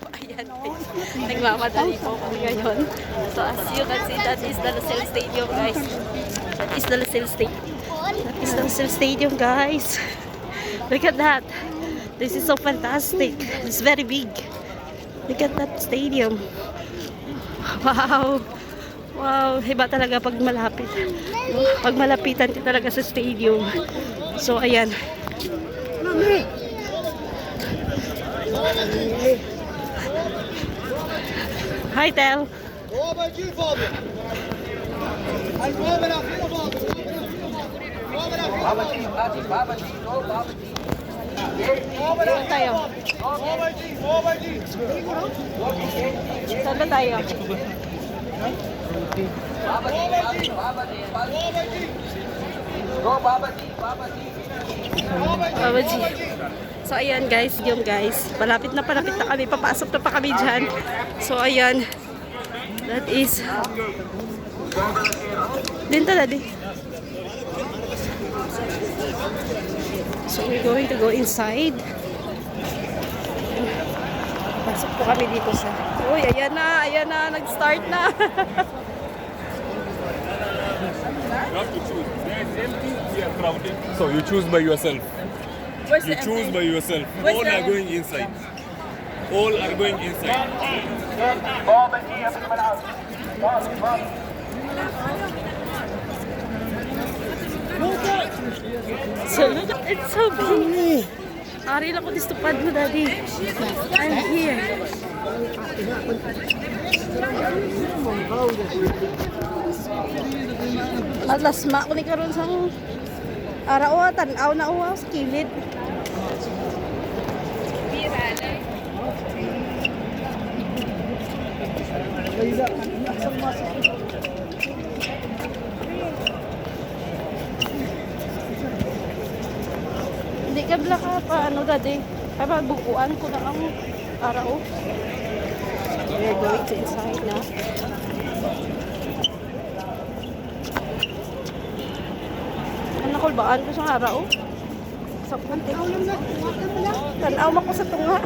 Ayan, nagmamadali po kami ngayon. So as you can see, that is the LaSalle Stadium, guys. That is the LaSalle Stadium. That is the LaSalle Stadium, guys. Look at that. This is so fantastic. It's very big. Look at that stadium. Wow. Wow, iba talaga pag malapit. Pag malapitan ka talaga sa stadium. So, ayan. Hi, Tel. Saan tayo? Saan ba tayo? Babaji. So ayan guys, yung guys, palapit na kami, papasok na pa kami dyan. So ayan, that is dinta daddy. So we're going to go inside. Pasok po kami dito sa, uy, ayan na, nag-start na. You have to choose. There's empty, we are crowded. So you choose by yourself. You choose by yourself. All are going inside. All are going inside. So look, it's so big. Ari lang ko distupad mo, daddy. I'm here. Malasma ko ni karon sang araw tan-aw na uwa sa kilid. Hindi ka bla ka pa ano dati. Para bukuan ko na ang araw. We're going to inside na. Nakulbaan ko sa araw. Sa kunti. Tanaw ko sa tunga.